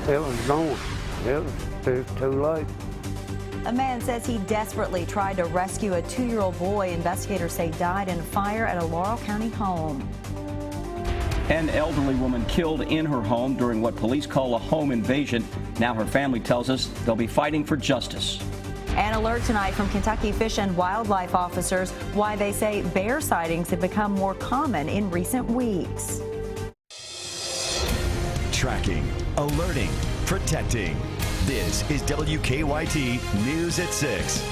It was gone. It was too late. A man says he desperately tried to rescue a 2-year-old boy investigators say died in a fire at a Laurel County home. An elderly woman killed in her home during what police call a home invasion. Now her family tells us they'll be fighting for justice. An alert tonight from Kentucky Fish and Wildlife officers why they say bear sightings have become more common in recent weeks. Tracking, alerting, protecting. This is WKYT News at 6.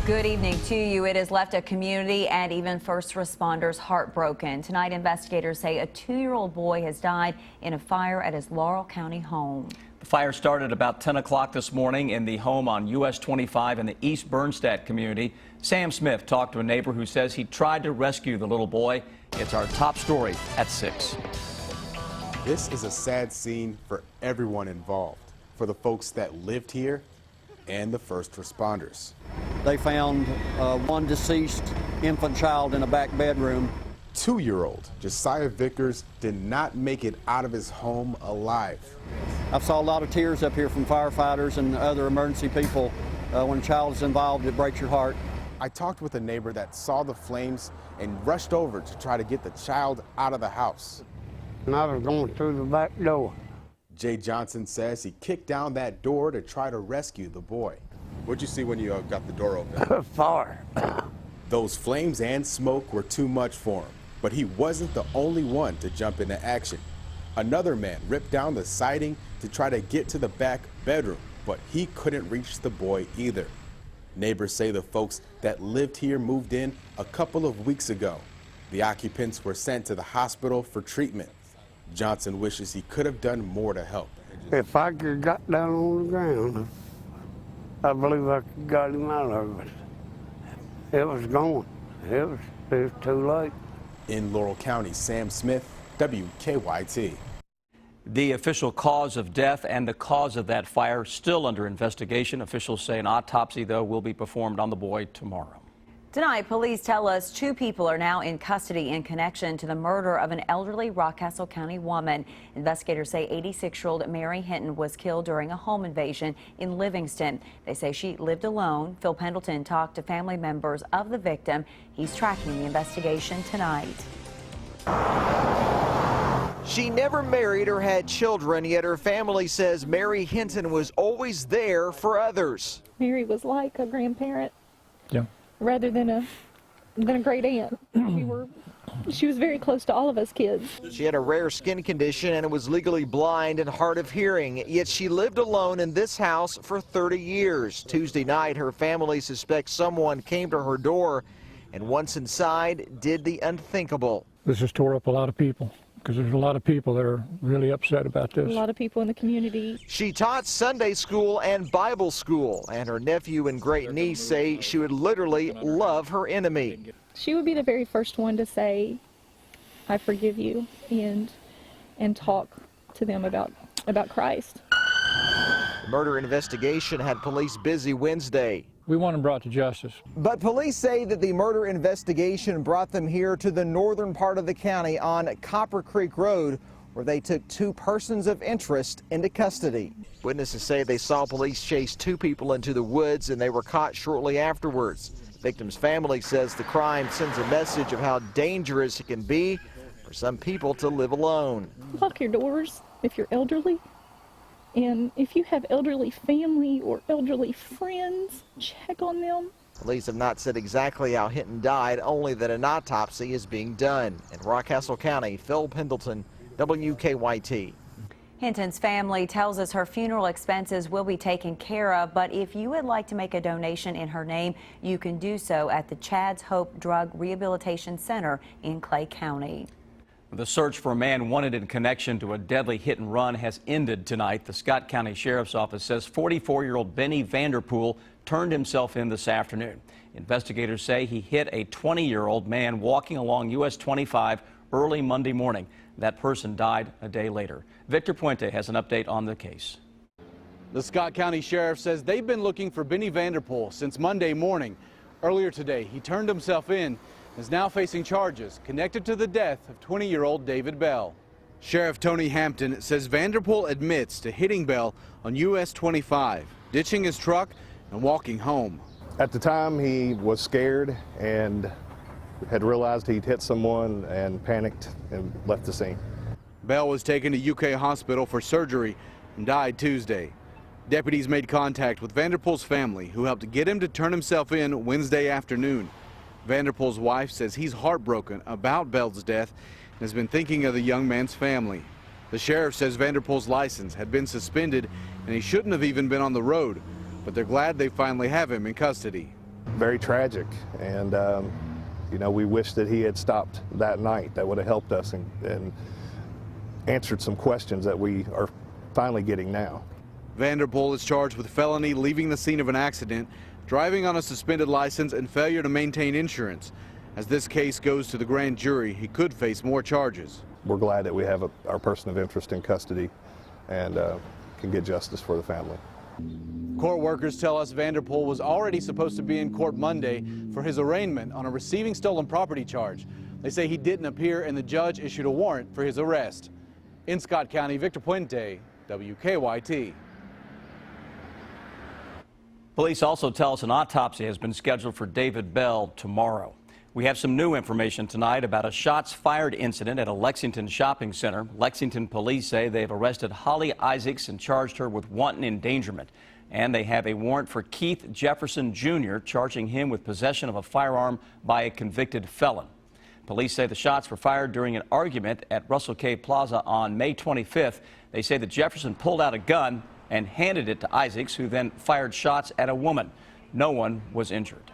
Good evening to you. It has left a community and even first responders heartbroken. Tonight, investigators say a 2-year-old boy has died in a fire at his Laurel County home. The fire started about 10 o'clock this morning in the home on US 25 in the East Bernstadt community. Sam Smith talked to a neighbor who says he tried to rescue the little boy. It's our top story at 6. This is a sad scene for everyone involved, for the folks that lived here and the first responders. They found one deceased infant child in a back bedroom. 2-year-old Josiah Vickers did not make it out of his home alive. I saw a lot of tears up here from firefighters and other emergency people. When a child is involved, it breaks your heart. I talked with a neighbor that saw the flames and rushed over to try to get the child out of the house. And I was going through the back door. Jay Johnson says he kicked down that door to try to rescue the boy. What'd you see when you got the door open? Fire. Those flames and smoke were too much for him, but he wasn't the only one to jump into action. Another man ripped down the siding to try to get to the back bedroom, but he couldn't reach the boy either. Neighbors say the folks that lived here moved in a couple of weeks ago. The occupants were sent to the hospital for treatment. Johnson wishes he could have done more to help. If I could have got down on the ground, I believe I could have got him out of it. It was gone. It was too late. In Laurel County, Sam Smith, WKYT. The official cause of death and the cause of that fire still under investigation. Officials say an autopsy, though, will be performed on the boy tomorrow. Tonight, police tell us 2 people are now in custody in connection to the murder of an elderly Rockcastle County woman. Investigators say 86-year-old Mary Hinton was killed during a home invasion in Livingston. They say she lived alone. Phil Pendleton talked to family members of the victim. He's tracking the investigation tonight. She never married or had children, yet her family says Mary Hinton was always there for others. Mary was like a grandparent. Yeah. Rather than a great aunt. She was very close to all of us kids. She had a rare skin condition and was legally blind and hard of hearing, yet she lived alone in this house for 30 years. Tuesday night, her family suspects someone came to her door and once inside did the unthinkable. This has tore up a lot of people, because there's a lot of people that are really upset about this. A lot of people in the community. She taught Sunday school and Bible school, and her nephew and great niece say she would literally love her enemy. She would be the very first one to say, I forgive you, and talk to them about Christ. The murder investigation had police busy Wednesday. We want him brought to justice. But police say that the murder investigation brought them here to the northern part of the county on Copper Creek Road, where they took 2 persons of interest into custody. Witnesses say they saw police chase 2 people into the woods and they were caught shortly afterwards. The victim's family says the crime sends a message of how dangerous it can be for some people to live alone. Lock your doors if you're elderly. And if you have elderly family or elderly friends, check on them. Police have not said exactly how Hinton died, only that an autopsy is being done. In Rockcastle County, Phil Pendleton, WKYT. Hinton's family tells us her funeral expenses will be taken care of, but if you would like to make a donation in her name, you can do so at the Chad's Hope Drug Rehabilitation Center in Clay County. The search for a man wanted in connection to a deadly hit and run has ended tonight. The Scott County Sheriff's Office says 44-year-old Benny Vanderpool turned himself in this afternoon. Investigators say he hit a 20-year-old man walking along US 25 early Monday morning. That person died a day later. Victor Puente has an update on the case. The Scott County Sheriff says they've been looking for Benny Vanderpool since Monday morning. Earlier today, he turned himself in and is now facing charges connected to the death of 20-year-old David Bell. Sheriff Tony Hampton says Vanderpool admits to hitting Bell on US 25, ditching his truck and walking home. At the time, he was scared and had realized he'd hit someone and panicked and left the scene. Bell was taken to UK hospital for surgery and died Tuesday. Deputies made contact with Vanderpool's family, who helped get him to turn himself in Wednesday afternoon. Vanderpool's wife says he's heartbroken about Bell's death and has been thinking of the young man's family. The sheriff says Vanderpool's license had been suspended and he shouldn't have even been on the road, but they're glad they finally have him in custody. Very tragic, and you know, we wish that he had stopped that night. That would have helped us and answered some questions that we are finally getting now. Vanderpool is charged with felony leaving the scene of an accident, driving on a suspended license, and failure to maintain insurance. As this case goes to the grand jury, he could face more charges. We're glad that we have our person of interest in custody and can get justice for the family. Court workers tell us Vanderpool was already supposed to be in court Monday for his arraignment on a receiving stolen property charge. They say he didn't appear and the judge issued a warrant for his arrest. In Scott County, Victor Puente, WKYT. Police also tell us an autopsy has been scheduled for David Bell tomorrow. We have some new information tonight about a shots fired incident at a Lexington shopping center. Lexington police say they've arrested Holly Isaacs and charged her with wanton endangerment. And they have a warrant for Keith Jefferson Jr., charging him with possession of a firearm by a convicted felon. Police say the shots were fired during an argument at Russell K. Plaza on May 25th. They say that Jefferson pulled out a gun and handed it to Isaacs, who then fired shots at a woman. No one was injured.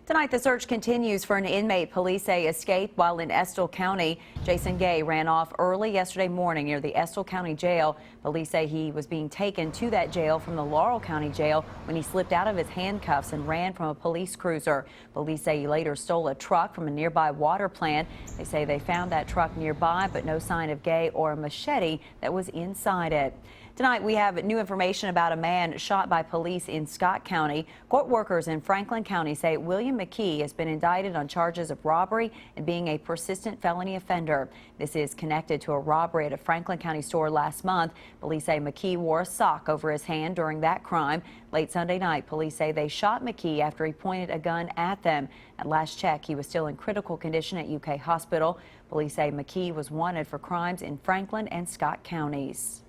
Tonight, the search continues for an inmate police say escaped while in Estill County. Jason Gay ran off early yesterday morning near the Estill County jail. Police say he was being taken to that jail from the Laurel County jail when he slipped out of his handcuffs and ran from a police cruiser. Police say he later stole a truck from a nearby water plant. They say they found that truck nearby, but no sign of Gay or a machete that was inside it. Tonight, we have new information about a man shot by police in Scott County. Court workers in Franklin County say William McKee has been indicted on charges of robbery and being a persistent felony offender. This is connected to a robbery at a Franklin County store last month. Police say McKee wore a sock over his hand during that crime. Late Sunday night, police say they shot McKee after he pointed a gun at them. At last check, he was still in critical condition at UK Hospital. Police say McKee was wanted for crimes in Franklin and Scott counties.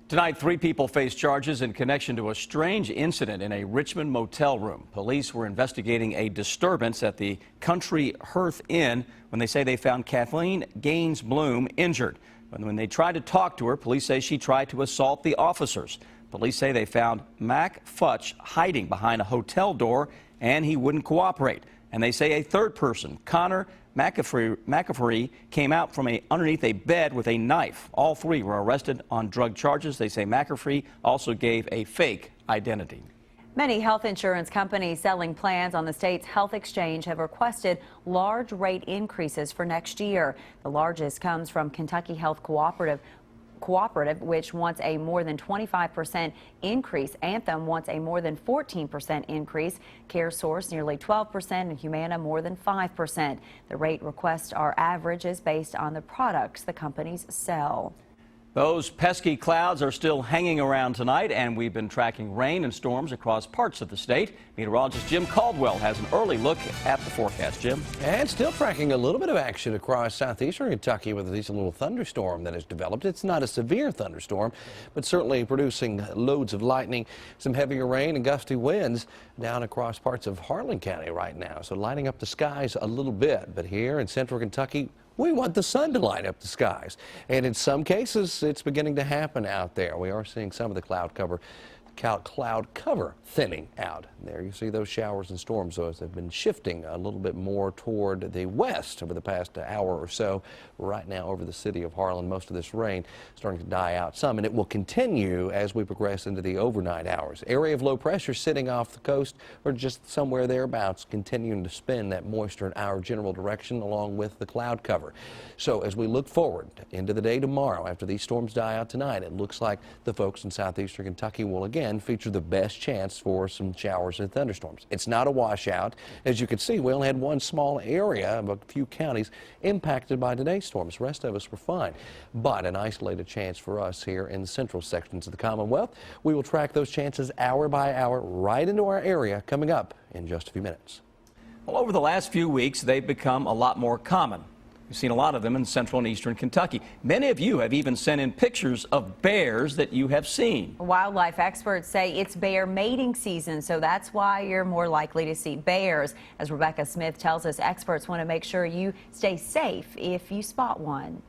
Tonight, 3 people face charges in connection to a strange incident in a Richmond motel room. Police were investigating a disturbance at the Country Hearth Inn when they say they found Kathleen Gaines Bloom injured. When they tried to talk to her, police say she tried to assault the officers. Police say they found Mac Futch hiding behind a hotel door and he wouldn't cooperate. And they say a third person, Connor McAfee, came out from underneath a bed with a knife. All 3 were arrested on drug charges. They say McAfee also gave a fake identity. Many health insurance companies selling plans on the state's health exchange have requested large rate increases for next year. The largest comes from Kentucky Health Cooperative, which wants a more than 25% increase. Anthem wants a more than 14% increase. CareSource nearly 12% and Humana more than 5%. The rate requests are averages based on the products the companies sell. Those pesky clouds are still hanging around tonight, and we've been tracking rain and storms across parts of the state. Meteorologist Jim Caldwell has an early look at the forecast. Jim? And still tracking a little bit of action across southeastern Kentucky with a decent little thunderstorm that has developed. It's not a severe thunderstorm, but certainly producing loads of lightning, some heavier rain and gusty winds down across parts of Harlan County right now. So lighting up the skies a little bit. But here in central Kentucky, we want the sun to light up the skies. And in some cases, it's beginning to happen out there. We are seeing some of the cloud cover thinning out. There you see those showers and storms. Those have been shifting a little bit more toward the west over the past hour or so. Right now over the city of Harlan, most of this rain starting to die out some, and it will continue as we progress into the overnight hours. Area of low pressure sitting off the coast or just somewhere thereabouts, continuing to spin that moisture in our general direction along with the cloud cover. So as we look forward into the day tomorrow, after these storms die out tonight, it looks like the folks in southeastern Kentucky will again again feature the best chance for some showers and thunderstorms. It's not a washout. As you can see, we only had one small area of a few counties impacted by today's storms. The rest of us were fine, but an isolated chance for us here in the central sections of the Commonwealth. We will track those chances hour by hour right into our area coming up in just a few minutes. Well, over the last few weeks, they've become a lot more common. We've seen a lot of them in central and eastern Kentucky. Many of you have even sent in pictures of bears that you have seen. Wildlife experts say it's bear mating season, so that's why you're more likely to see bears. As Rebecca Smith tells us, experts want to make sure you stay safe if you spot one.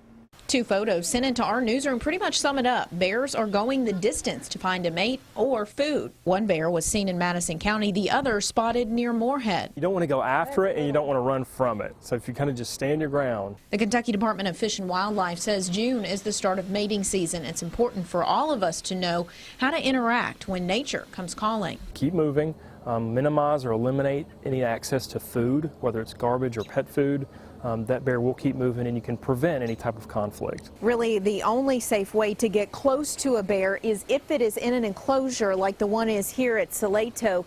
2 photos sent into our newsroom pretty much sum it up. Bears are going the distance to find a mate or food. One bear was seen in Madison County, the other spotted near Moorhead. You don't want to go after it and you don't want to run from it. So if you kind of just stand your ground. The Kentucky Department of Fish and Wildlife says June is the start of mating season. It's important for all of us to know how to interact when nature comes calling. Keep moving, minimize or eliminate any access to food, whether it's garbage or pet food. That bear will keep moving and you can prevent any type of conflict. Really, the only safe way to get close to a bear is if it is in an enclosure like the one is here at Salento.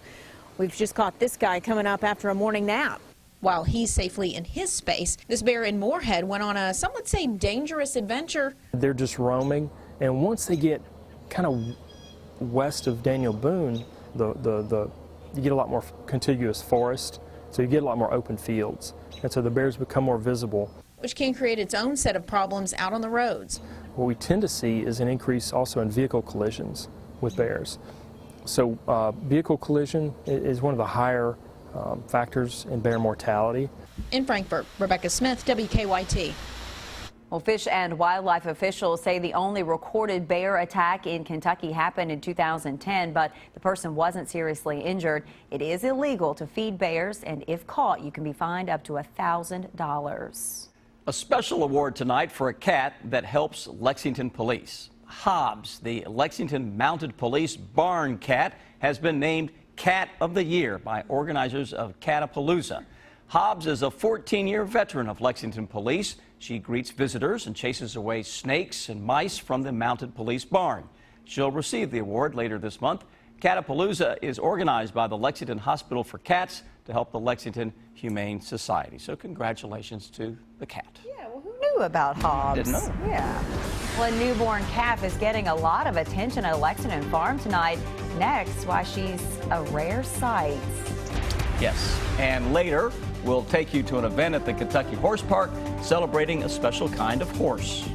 We've just caught this guy coming up after a morning nap. While he's safely in his space, this bear in Moorhead went on a, some would say, dangerous adventure. They're just roaming, and once they get kind of west of Daniel Boone, you get a lot more contiguous forest, so you get a lot more open fields. And so the bears become more visible. Which can create its own set of problems out on the roads. What we tend to see is an increase also in vehicle collisions with bears. So vehicle collision is one of the higher factors in bear mortality. In Frankfort, Rebecca Smith, WKYT. Well, Fish and Wildlife officials say the only recorded bear attack in Kentucky happened in 2010, but the person wasn't seriously injured. It is illegal to feed bears, and if caught, you can be fined up to $1,000. A special award tonight for a cat that helps Lexington police. Hobbs, the Lexington Mounted Police Barn Cat, has been named Cat of the Year by organizers of Catapalooza. Hobbs is a 14-year veteran of Lexington Police. She greets visitors and chases away snakes and mice from the Mounted Police Barn. She'll receive the award later this month. Catapalooza is organized by the Lexington Hospital for Cats to help the Lexington Humane Society. So congratulations to the cat. Yeah, well, who knew about Hobbs? Didn't know. Yeah. Well, a newborn calf is getting a lot of attention at Lexington Farm tonight. Next, why she's a rare sight. Yes, and later we'll take you to an event at the Kentucky Horse Park celebrating a special kind of horse.